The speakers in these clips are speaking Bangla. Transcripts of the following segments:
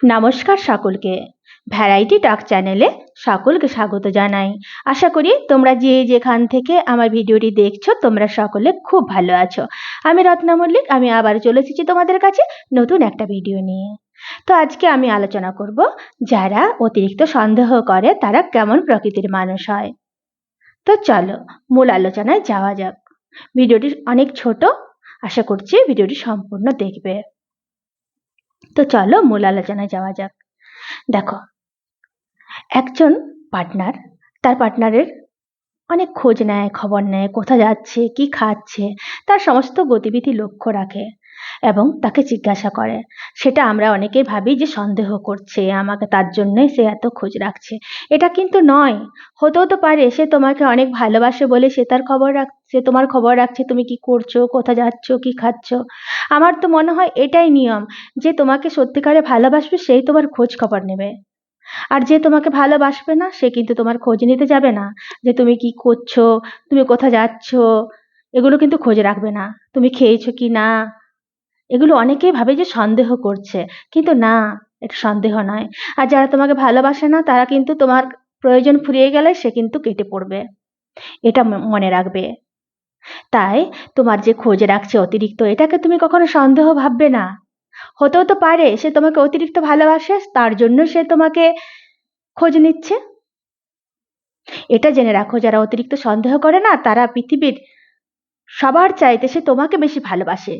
নমস্কার সকলকে, ভ্যারাইটি টক চ্যানেলে সকলকে স্বাগত জানাই। আশা করি তোমরা যে যেখান থেকে আমার ভিডিওটি দেখছো তোমরা সকলে খুব ভালো আছো। আমি রত্না মল্লিক, আমি আবার চলে এসেছি তোমাদের কাছে নতুন একটা ভিডিও নিয়ে। তো আজকে আমি আলোচনা করব যারা অতিরিক্ত সন্দেহ করে তারা কেমন প্রকৃতির মানুষ হয়। তো চলো মূল আলোচনায় যাওয়া যাক। ভিডিওটি অনেক ছোট, আশা করছি ভিডিওটি সম্পূর্ণ দেখবে। তো চলো মূল আলোচনায় যাওয়া যাক। দেখো, একজন পার্টনার তার পার্টনারের অনেক খোঁজ নেয়, খবর নেয়, কোথায় যাচ্ছে, কি খাচ্ছে, তার সমস্ত গতিবিধি লক্ষ্য রাখে এবং তাকে জিজ্ঞাসা করে। সেটা আমরা অনেকেই ভাবি যে সন্দেহ করছে আমাকে, তার জন্যই সে এত খোঁজ রাখছে। এটা কিন্তু নয়। হতেও তো পারে সে তোমাকে অনেক ভালোবাসে বলে সে তোমার খবর রাখছে, তুমি কি করছো, কোথায় যাচ্ছ, কি খাচ্ছ। আমার তো মনে হয় এটাই নিয়ম, যে তোমাকে সত্যিকারে ভালোবাসবে সেই তোমার খোঁজ খবর নেবে। আর যে তোমাকে ভালোবাসবে না সে কিন্তু তোমার খোঁজ নিতে যাবে না, যে তুমি কি করছো, তুমি কোথায় যাচ্ছ, এগুলো কিন্তু খোঁজ রাখবে না। তুমি খেয়েছো কি না, এগুলো অনেকেই ভাবে যে সন্দেহ করছে, কিন্তু না, এটা সন্দেহ নয়। আর যারা তোমাকে ভালোবাসে না তারা কিন্তু তোমার প্রয়োজন ফুরিয়ে গেলে সে কিন্তু কেটে পড়বে, এটা মনে রাখবে। তাই তোমার যে খোঁজ রাখছে অতিরিক্ত, এটাকে তুমি কখনো সন্দেহ ভাববে না। হতেও তো পারে সে তোমাকে অতিরিক্ত ভালোবাসে, তার জন্য সে তোমাকে খোঁজ নিচ্ছে। এটা জেনে রাখো, যারা অতিরিক্ত সন্দেহ করে না তারা পৃথিবীর সবার চাইতে সে তোমাকে বেশি ভালোবাসে।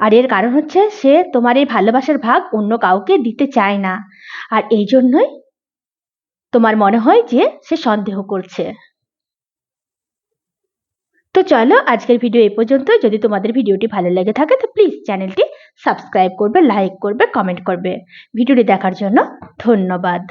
আর এর কারণ হচ্ছে সে তোমার এই ভালোবাসার ভাগ অন্য কাউকে দিতে চায় না, আর এই জন্যই তোমার মনে হয় যে সে সন্দেহ করছে। তো চলো আজকের ভিডিও এই পর্যন্ত। যদি তোমাদের ভিডিওটি ভালো লেগে থাকে তো প্লিজ চ্যানেলটি সাবস্ক্রাইব করবে, লাইক করবে, কমেন্ট করবে। ভিডিওটি দেখার জন্য ধন্যবাদ।